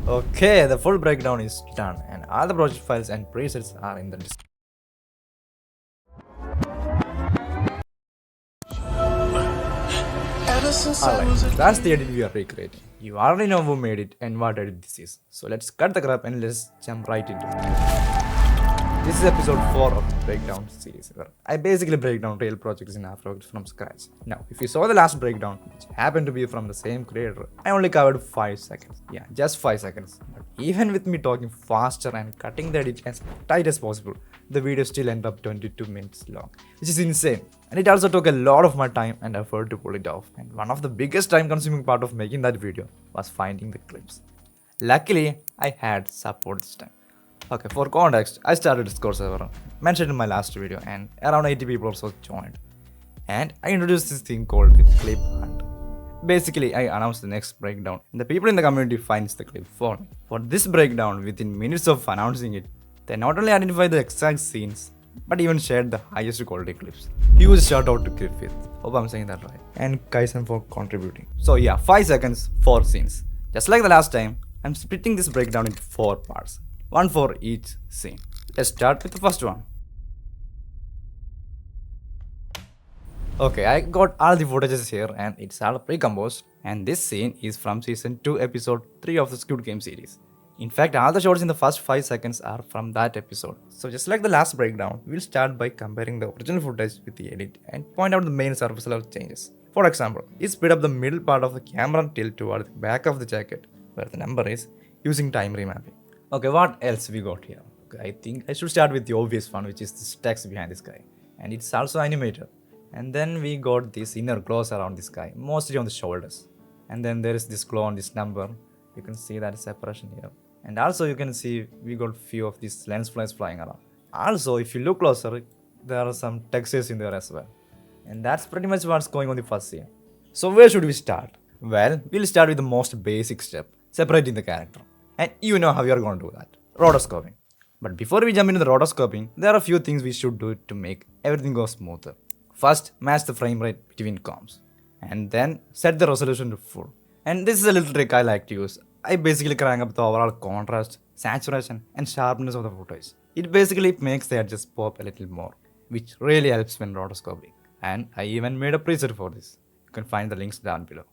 Okay, the full breakdown is done and all the project files and presets are in the description. Alright, that's the edit we are recreating. You already know who made it and what edit this is. So let's cut the crap and let's jump right into it. This is episode 4 of the breakdown series where I basically break down real projects in After Effects from scratch. Now, if you saw the last breakdown, which happened to be from the same creator, I only covered 5 seconds. Yeah, just 5 seconds. But even with me talking faster and cutting the edit as tight as possible, the video still ended up 22 minutes long, which is insane. And it also took a lot of my time and effort to pull it off. And one of the biggest time consuming part of making that video was finding the clips. Luckily, I had support this time. Okay, for context, I started Discord server, mentioned in my last video, and around 80 people also joined. And I introduced this thing called Clip Hunt. Basically, I announced the next breakdown, and the people in the community finds the clip for me. For this breakdown, within minutes of announcing it, they not only identified the exact scenes, but even shared the highest quality clips. Huge shout out to Griffith. Hope I'm saying that right. And Kaisen for contributing. So yeah, 5 seconds, 4 scenes. Just like the last time, I'm splitting this breakdown into 4 parts. One for each scene. Let's start with the first one. Okay, I got all the footages here and it's all pre-composed, and this scene is from season 2 episode 3 of the Squid Game series. In fact, all the shots in the first 5 seconds are from that episode. So just like the last breakdown, we'll start by comparing the original footage with the edit and point out the main surface level changes. For example, we speed up the middle part of the camera tilt toward the back of the jacket, where the number is, using time remapping. Okay, what else we got here? Okay, I think I should start with the obvious one, which is this text behind this guy. And it's also animated. And then we got this inner glows around this guy, mostly on the shoulders. And then there is this glow on this number. You can see that separation here. And also you can see we got few of these lens flares flying around. Also, if you look closer, there are some textures in there as well. And that's pretty much what's going on the first scene. So where should we start? Well, we'll start with the most basic step, separating the character. And you know how we are going to do that. Rotoscoping. But before we jump into the rotoscoping, there are a few things we should do to make everything go smoother. First, match the frame rate between comps. And then set the resolution to full. And this is a little trick I like to use. I basically crank up the overall contrast, saturation, and sharpness of the footage. It basically makes the edges pop a little more, which really helps when rotoscoping. And I even made a preset for this. You can find the links down below.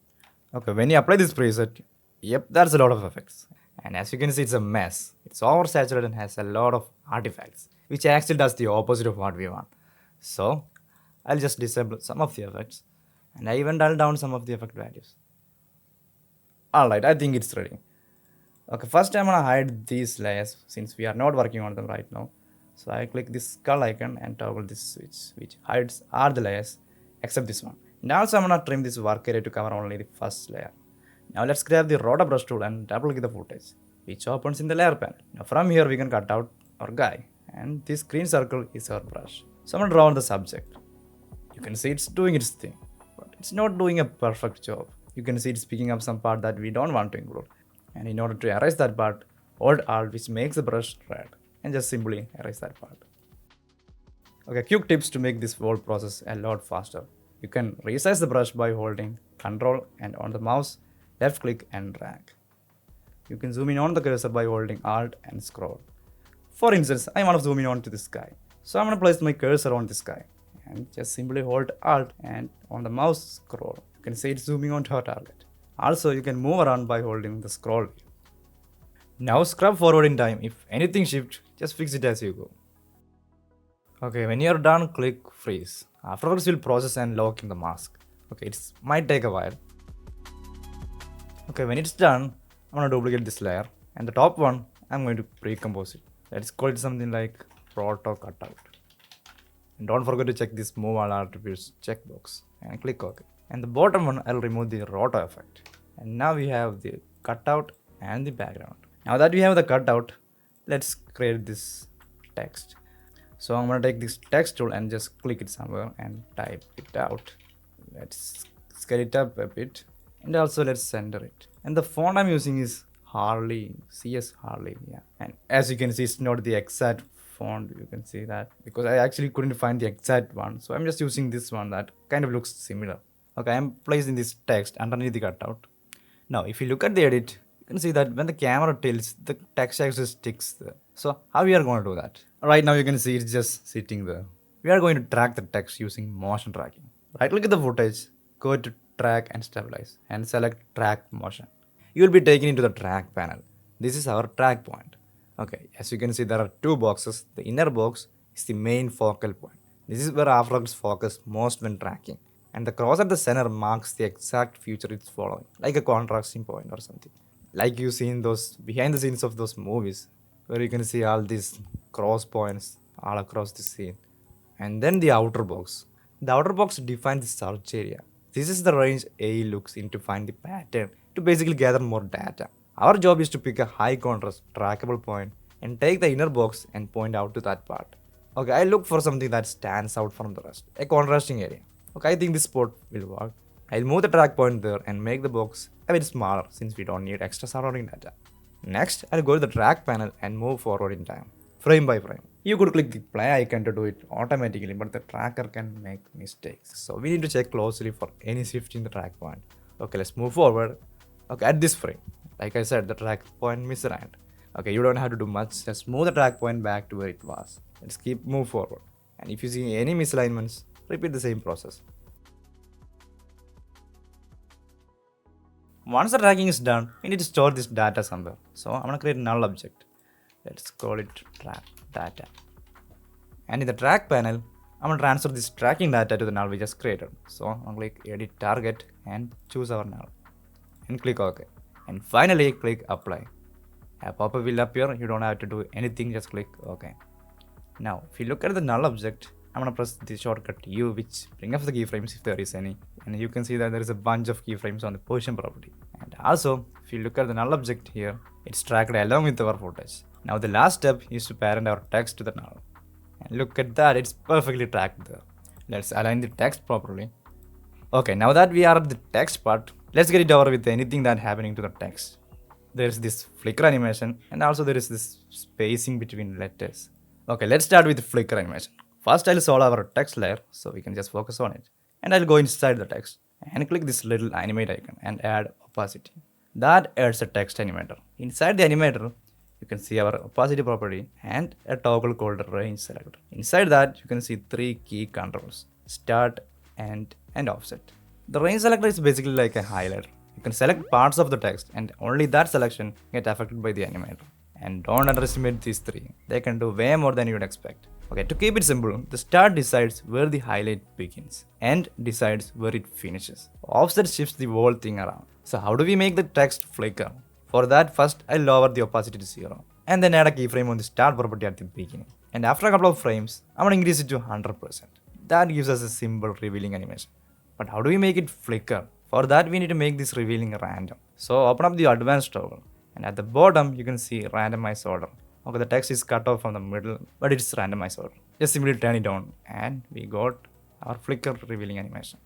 Okay, when you apply this preset, yep, that's a lot of effects. And as you can see, it's a mess. It's oversaturated and has a lot of artifacts, which actually does the opposite of what we want. So, I'll just disable some of the effects, and I even dial down some of the effect values. Alright, I think it's ready. Okay, first I'm gonna hide these layers since we are not working on them right now. So I click this skull icon and toggle this switch, which hides all the layers except this one. And also I'm gonna trim this work area to cover only the first layer. Now let's grab the rotor brush tool and double click the footage, which opens in the layer panel. Now from here we can cut out our guy, and this green circle is our brush. So I'm gonna draw on the subject. You can see it's doing its thing, but it's not doing a perfect job. You can see it's picking up some part that we don't want to include. And in order to erase that part, hold Alt, which makes the brush red, and just simply erase that part. Okay, quick tips to make this whole process a lot faster. You can resize the brush by holding Ctrl and on the mouse, left click and drag. You can zoom in on the cursor by holding Alt and scroll. For instance, I want to zoom in on to this guy. So I'm going to place my cursor on this guy and just simply hold Alt and on the mouse scroll. You can see it's zooming on to our target. Also, you can move around by holding the scroll wheel. Now scrub forward in time. If anything shifts, just fix it as you go. Okay, when you're done, click freeze. Afterwards, you'll process and lock in the mask. Okay, it might take a while. Okay, when it's done, I'm going to duplicate this layer. And the top one, I'm going to pre-compose it. Let's call it something like Roto Cutout. And don't forget to check this Move All Attributes checkbox and click OK. And the bottom one, I'll remove the Roto effect. And now we have the cutout and the background. Now that we have the cutout, let's create this text. So I'm going to take this text tool and just click it somewhere and type it out. Let's scale it up a bit. And also let's center it. And the font I'm using is Harley, CS Harley, yeah. And as you can see, it's not the exact font, you can see that, because I actually couldn't find the exact one. So I'm just using this one that kind of looks similar. Okay, I'm placing this text underneath the cutout. Now, if you look at the edit, you can see that when the camera tilts, the text actually sticks there. So how we are going to do that? Right now you can see it's just sitting there. We are going to track the text using motion tracking. Right click at the footage, go to track and stabilize and select track motion. You will be taken into the track panel. This is our track point. Okay, as you can see there are two boxes. The inner box is the main focal point. This is where After Effects focus most when tracking. And the cross at the center marks the exact feature it's following, like a contrasting point or something. Like you see in those behind the scenes of those movies, where you can see all these cross points all across the scene. And then the outer box. The outer box defines the search area. This is the range AI looks in to find the pattern to basically gather more data. Our job is to pick a high contrast, trackable point and take the inner box and point out to that part. Okay, I look for something that stands out from the rest, a contrasting area. Okay, I think this spot will work. I'll move the track point there and make the box a bit smaller since we don't need extra surrounding data. Next, I'll go to the track panel and move forward in time, frame by frame. You could click the play icon to do it automatically, but the tracker can make mistakes. So we need to check closely for any shift in the track point. Okay, let's move forward. Okay, at this frame, like I said, the track point misaligned. Okay, you don't have to do much, just move the track point back to where it was. Let's keep move forward. And if you see any misalignments, repeat the same process. Once the tracking is done, we need to store this data somewhere. So I'm gonna create a null object. Let's call it track data. And in the track panel, I'm gonna transfer this tracking data to the null we just created. So I'm gonna click edit target and choose our null. And click OK. And finally click apply. A pop-up will appear, you don't have to do anything, just click OK. Now if you look at the null object, I'm gonna press the shortcut U which bring up the keyframes if there is any. And you can see that there is a bunch of keyframes on the position property. And also, if you look at the null object here, it's tracked along with our footage. Now the last step is to parent our text to the null. And look at that, it's perfectly tracked there. Let's align the text properly. Okay, now that we are at the text part, let's get it over with anything that's happening to the text. There's this flicker animation and also there is this spacing between letters. Okay, let's start with the flicker animation. First I'll solve our text layer so we can just focus on it. And I'll go inside the text and click this little animate icon and add opacity. That adds a text animator. Inside the animator, you can see our opacity property and a toggle called range selector. Inside that, you can see three key controls: start, end, and offset. The range selector is basically like a highlighter. You can select parts of the text and only that selection get affected by the animator. And don't underestimate these three. They can do way more than you'd expect. Okay, to keep it simple, the start decides where the highlight begins and decides where it finishes. Offset shifts the whole thing around. So how do we make the text flicker? For that, first I'll lower the opacity to 0 and then add a keyframe on the start property at the beginning. And after a couple of frames, I'm gonna increase it to 100%. That gives us a simple revealing animation. But how do we make it flicker? For that, we need to make this revealing random. So open up the advanced toggle. And at the bottom, you can see randomize order. Okay, the text is cut off from the middle, but it's randomized order. Just simply turn it on and we got our flicker revealing animation.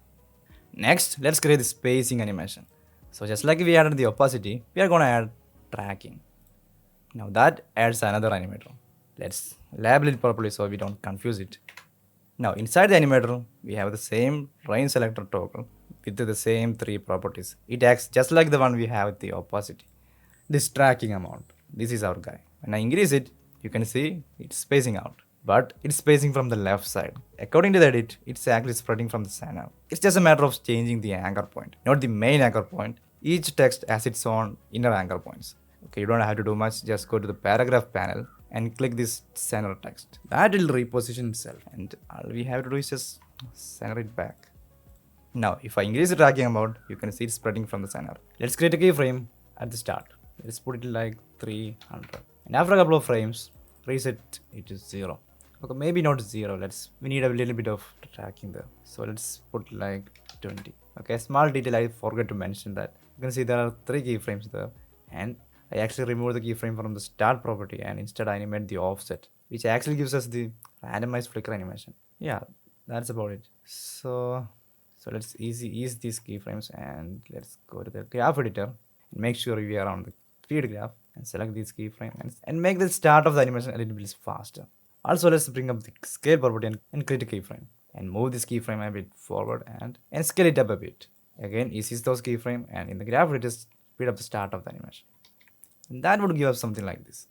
Next, let's create the spacing animation. So just like we added the opacity, we are gonna add tracking. Now that adds another animator. Let's label it properly so we don't confuse it. Now inside the animator, we have the same range selector toggle with the same three properties. It acts just like the one we have with the opacity. This tracking amount, this is our guy. When I increase it, you can see it's spacing out, but it's spacing from the left side. According to the edit, it's actually spreading from the center. It's just a matter of changing the anchor point, not the main anchor point. Each text has its own inner anchor points. Okay, you don't have to do much, just go to the paragraph panel and click this center text. That will reposition itself and all we have to do is just center it back. Now, if I increase the tracking amount, you can see it's spreading from the center. Let's create a keyframe at the start. Let's put it like 300. And after a couple of frames, reset it to 0. Okay, maybe not 0. We need a little bit of tracking there. So let's put like 20. Okay, small detail I forgot to mention that. You can see there are 3 keyframes there. And I actually removed the keyframe from the start property and instead I animate the offset, which actually gives us the randomized flicker animation. Yeah, that's about it. So let's ease these keyframes and let's go to the graph editor and make sure we are on the feed graph and select this keyframe and make the start of the animation a little bit faster. Also, let's bring up the scale property and create a keyframe and move this keyframe a bit forward and scale it up a bit. Again, ease those keyframe and in the graph editor, speed up the start of the animation. And that would give us something like this.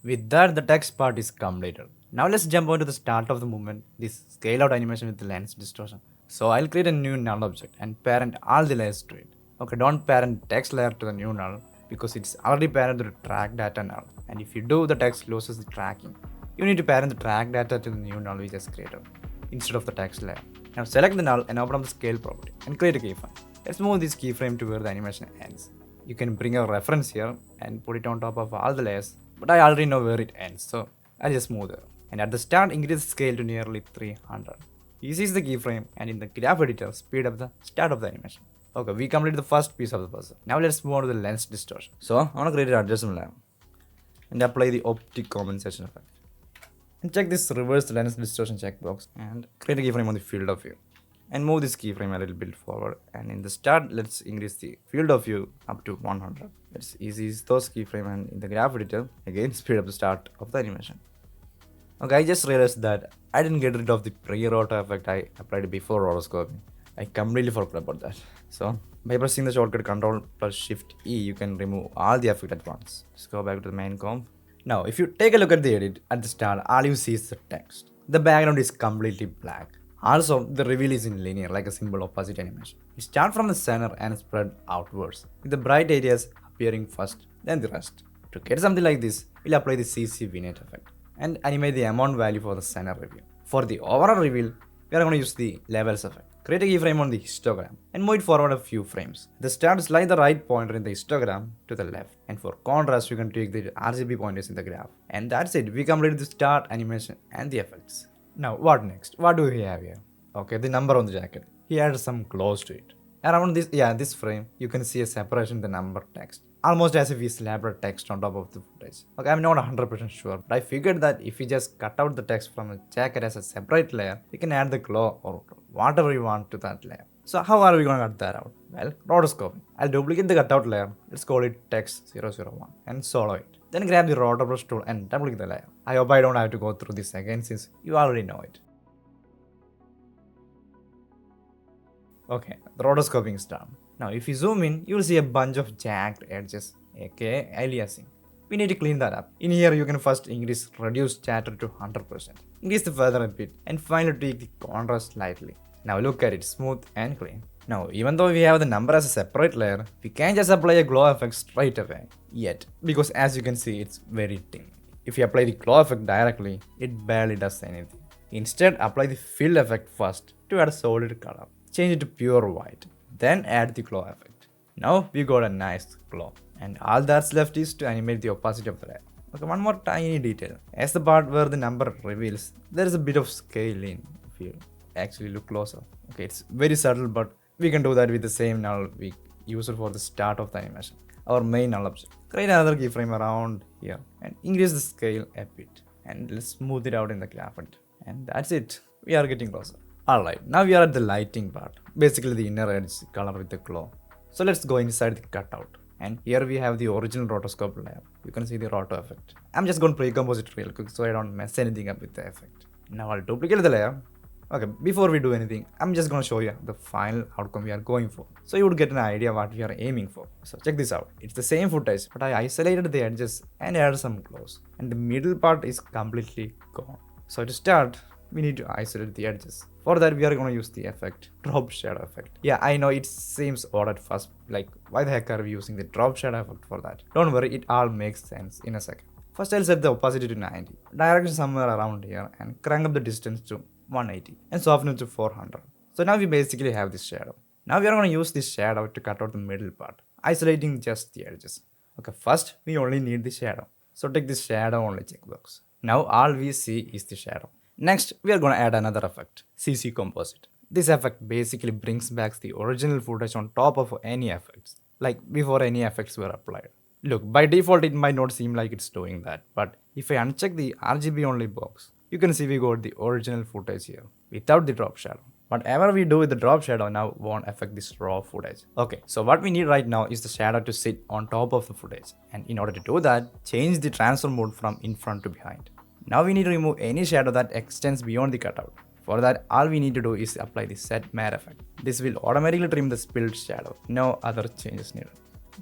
With that, the text part is completed. Now let's jump on to the start of the movement, this scale out animation with the lens distortion. So I'll create a new null object and parent all the layers to it. Okay, don't parent text layer to the new null because it's already parented to the track data null. And if you do, the text loses the tracking. You need to parent the track data to the new null we just created instead of the text layer. Now select the null and open up the scale property and create a keyframe. Let's move this keyframe to where the animation ends. You can bring a reference here and put it on top of all the layers, but I already know where it ends, so I'll just move there. And at the start, increase the scale to nearly 300. Easy is the keyframe, and in the graph editor, speed up the start of the animation. Okay, we completed the first piece of the puzzle. Now let's move on to the lens distortion. So I want to create an adjustment layer and apply the optic compensation effect. And check this reverse lens distortion checkbox and create a keyframe on the field of view. And move this keyframe a little bit forward. And in the start, let's increase the field of view up to 100. Let's easy those keyframe, and in the graph editor, again speed up the start of the animation. Okay, I just realized that I didn't get rid of the pre-roto effect I applied before rotoscoping. I completely forgot about that. So by pressing the shortcut Ctrl plus Shift E, you can remove all the effect at once. Let's go back to the main comp. Now, if you take a look at the edit, at the start, all you see is the text. The background is completely black. Also, the reveal is in linear, like a simple opacity animation. You start from the center and spread outwards, with the bright areas appearing first, then the rest. To get something like this, we'll apply the CC vignette effect and animate the amount value for the center reveal. For the overall reveal, we are going to use the levels effect. Create a keyframe on the histogram and move it forward a few frames. At the start, slide the right pointer in the histogram to the left. And for contrast, you can tweak the RGB pointers in the graph. And that's it. We completed the start animation and the effects. Now, what next? What do we have here? Okay, the number on the jacket. He added some gloss to it. Around this frame, you can see a separation in the number text. Almost as if we slapped a text on top of the footage. Okay, I'm not 100% sure, but I figured that if we just cut out the text from the jacket as a separate layer, we can add the glow or whatever we want to that layer. So how are we going to cut that out? Well, rotoscoping. I'll duplicate the cutout layer. Let's call it text 001 and solo it. Then grab the rotor brush tool and double click the layer. I hope I don't have to go through this again since you already know it. Okay, the rotoscoping is done. Now if you zoom in, you will see a bunch of jagged edges, aka aliasing. We need to clean that up. In here, you can first increase reduce chatter to 100%. Increase the feather a bit and finally tweak the contrast slightly. Now look at it, smooth and clean. Now, even though we have the number as a separate layer, we can't just apply a glow effect straight away yet, because as you can see, it's very dim. If you apply the glow effect directly, it barely does anything. Instead, apply the fill effect first to add a solid color. Change it to pure white, then add the glow effect. Now we got a nice glow, and all that's left is to animate the opacity of the layer. Okay, one more tiny detail. As the part where the number reveals, there is a bit of scale in if you actually look closer. Okay, it's very subtle, but we can do that with the same null we used for the start of the animation, our main null object. Create another keyframe around here and increase the scale a bit, and let's smooth it out in the graph editor. And that's it. We are getting closer. Alright, now we are at the lighting part, basically the inner edge color with the glow. So let's go inside the cutout. And here we have the original rotoscope layer. You can see the roto effect. I'm just going to pre-compose it real quick so I don't mess anything up with the effect. Now I'll duplicate the layer. Okay, before we do anything, I'm just going to show you the final outcome we are going for. So you would get an idea what we are aiming for. So check this out. It's the same footage, but I isolated the edges and added some glows. And the middle part is completely gone. So to start, we need to isolate the edges. For that, we are going to use the effect, drop shadow effect. Yeah, I know it seems odd at first, like why the heck are we using the drop shadow effect for that? Don't worry, it all makes sense in a second. First, I'll set the opacity to 90, direction somewhere around here, and crank up the distance to 180, and soften it to 400. So now we basically have this shadow. Now we are going to use this shadow to cut out the middle part, isolating just the edges. Okay, first, we only need the shadow. So take this shadow only checkbox. Now all we see is the shadow. Next, we are going to add another effect, CC Composite. This effect basically brings back the original footage on top of any effects, like before any effects were applied. Look, by default it might not seem like it's doing that, but if I uncheck the RGB only box, you can see we got the original footage here, without the drop shadow. Whatever we do with the drop shadow now won't affect this raw footage. Okay, so what we need right now is the shadow to sit on top of the footage. And in order to do that, change the transfer mode from in front to behind. Now we need to remove any shadow that extends beyond the cutout. For that, all we need to do is apply the set matte effect. This will automatically trim the spilled shadow. No other changes needed.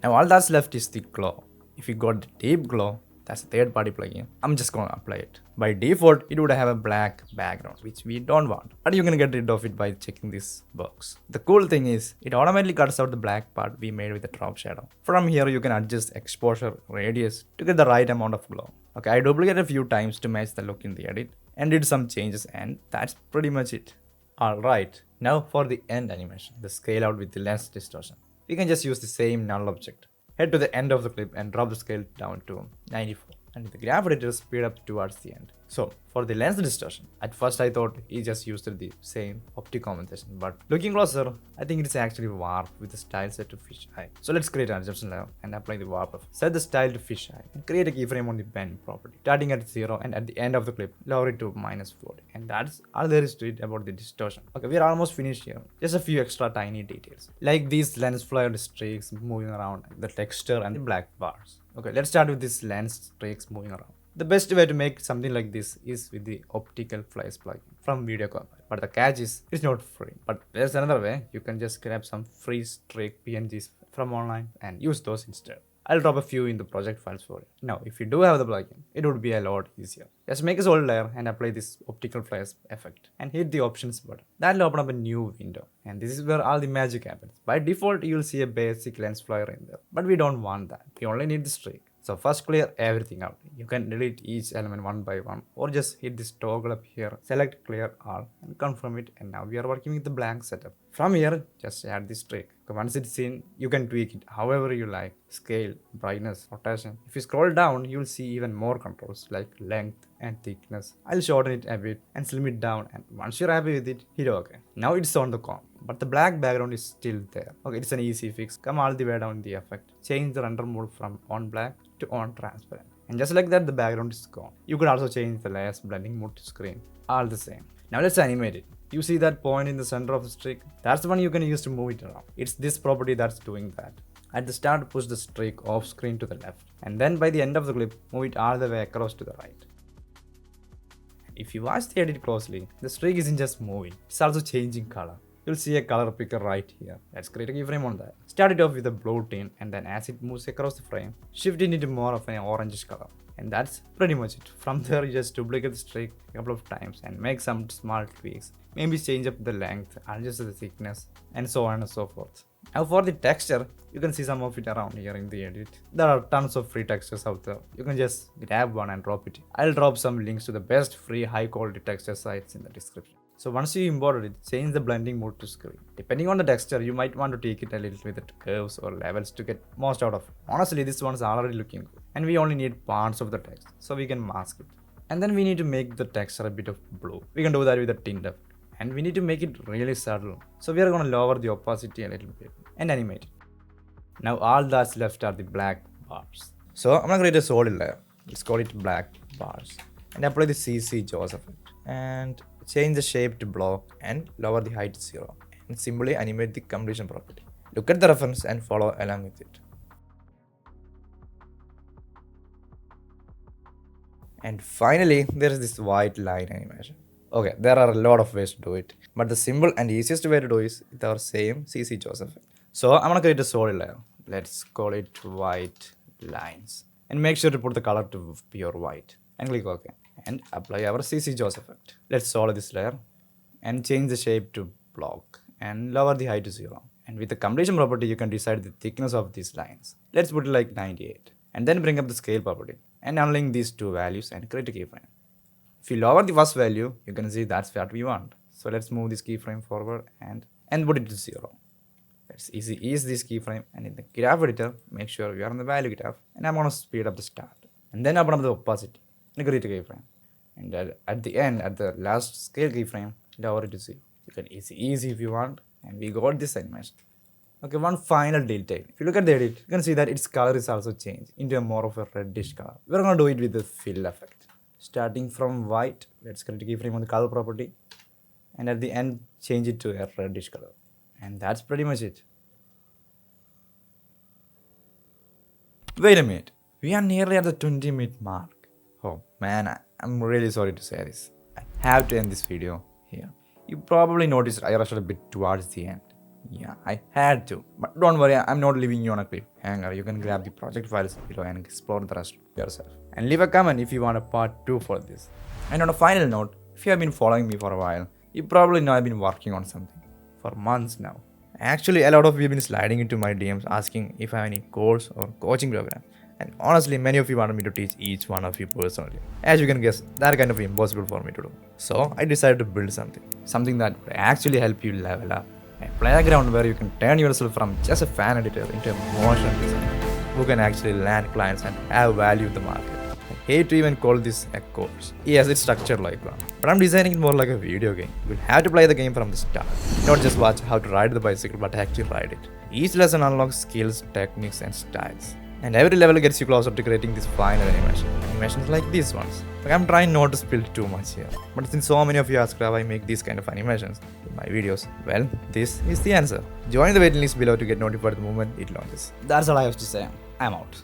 Now all that's left is the glow. If you got the deep glow, that's a third party plugin. I'm just gonna apply it. By default, it would have a black background, which we don't want. But you can get rid of it by checking this box. The cool thing is, it automatically cuts out the black part we made with the drop shadow. From here, you can adjust exposure radius to get the right amount of glow. Okay, I duplicated a few times to match the look in the edit and did some changes, and that's pretty much it. Alright, now for the end animation, the scale out with the lens distortion. We can just use the same null object. Head to the end of the clip and drop the scale down to 94. And with the graph editor, speed up towards the end. So, for the lens distortion, at first I thought he just used the same optic compensation, but looking closer, I think it's actually warp with the style set to fisheye. So let's create an adjustment layer and apply the warp effect. Set the style to fisheye and create a keyframe on the bend property, starting at 0 and at the end of the clip, lower it to -40. And that's all there is to it about the distortion. Okay, we are almost finished here. Just a few extra tiny details, like these lens flared streaks moving around, the texture and the black bars. Okay, let's start with this lens streaks moving around. The best way to make something like this is with the optical flies plugin from Video Copilot. But the catch is, it's not free. But there's another way. You can just grab some free streak PNGs from online and use those instead. I'll drop a few in the project files for you. Now, if you do have the plugin, it would be a lot easier. Just make a solid layer and apply this optical flares effect and hit the options button. That'll open up a new window. And this is where all the magic happens. By default, you'll see a basic lens flare in there. But we don't want that. We only need the streak. So first clear everything out. You can delete each element one by one or just hit this toggle up here, select clear all and confirm it, and now we are working with the blank setup. From here, just add this streak. Once it's in, you can tweak it however you like. Scale, brightness, rotation. If you scroll down, you'll see even more controls like length and thickness. I'll shorten it a bit and slim it down, and once you're happy with it, hit OK. Now it's on the comp, but the black background is still there. Okay, it's an easy fix. Come all the way down the effect. Change the render mode from on black to on transparent. And just like that, the background is gone. You could also change the layers blending mode to screen. All the same. Now let's animate it. You see that point in the center of the streak? That's the one you can use to move it around. It's this property that's doing that. At the start, push the streak off screen to the left. And then by the end of the clip, move it all the way across to the right. If you watch the edit closely, the streak isn't just moving, it's also changing color. You'll see a color picker right here. Let's create a keyframe on that. Start it off with a blue tint, and then as it moves across the frame, shift it into more of an orangish color. And that's pretty much it. From there, you just duplicate the streak a couple of times and make some small tweaks. Maybe change up the length, adjust the thickness, and so on and so forth. Now for the texture, you can see some of it around here in the edit. There are tons of free textures out there. You can just grab one and drop it. I'll drop some links to the best free high quality texture sites in the description. So once you imported it, change the blending mode to screen. Depending on the texture, you might want to tweak it a little with the curves or levels to get most out of it. Honestly, this one's already looking good. And we only need parts of the text, so we can mask it. And then we need to make the texture a bit of blue. We can do that with a tint effect. And we need to make it really subtle. So we are going to lower the opacity a little bit and animate it. Now all that's left are the black bars. So I'm going to create a solid layer. Let's call it black bars. And apply the CC Jaws effect. And change the shape to block and lower the height to 0. And simply animate the completion property. Look at the reference and follow along with it. And finally, there is this white line animation. Okay, there are a lot of ways to do it, but the simple and easiest way to do is with our same CC Jaws effect. So I'm gonna create a solid layer. Let's call it white lines. And make sure to put the color to pure white. And click OK. And apply our CC Jaws effect. Let's solve this layer. And change the shape to block. And lower the height to 0. And with the completion property, you can decide the thickness of these lines. Let's put it like 98. And then bring up the scale property. And unlink these two values and create a keyframe. If you lower the first value, you can see that's what we want. So let's move this keyframe forward and put it to 0. Let's ease this keyframe, and in the graph editor, make sure we are on the value graph, and I'm going to speed up the start. And then open up the opacity and create a keyframe. And at the end, at the last scale keyframe, lower it to 0. You can easy if you want, and we got this animation. Okay, one final detail. If you look at the edit, you can see that its color is also changed into a more of a reddish color. We're going to do it with the fill effect. Starting from white, let's create a keyframe on the color property, and at the end change it to a reddish color. And that's pretty much it. Wait a minute, we are nearly at the 20-minute mark. Oh man, I'm really sorry to say this. I have to end this video here. You probably noticed I rushed a bit towards the end. Yeah, I had to. But don't worry, I'm not leaving you on a cliffhanger. You can grab the project files below and explore the rest yourself. And leave a comment if you want a part 2 for this. And on a final note, if you have been following me for a while, you probably know I've been working on something for months now. Actually, a lot of you have been sliding into my DMs asking if I have any course or coaching program. And honestly, many of you wanted me to teach each one of you personally. As you can guess, that's kind of impossible for me to do. So I decided to build something that would actually help you level up. A playground where you can turn yourself from just a fan editor into a motion designer who can actually land clients and have value in the market. I hate to even call this a course. Yes, it's structured like one, but I'm designing it more like a video game. You'll have to play the game from the start. Not just watch how to ride the bicycle, but actually ride it. Each lesson unlocks skills, techniques, and styles. And every level gets you closer to creating this final animations like these ones. Like, I'm trying not to spill too much here, but since so many of you ask how I make these kind of animations in my videos, well, this is the answer. Join the waiting list below to get notified the moment it launches. That's all I have to say. I'm out.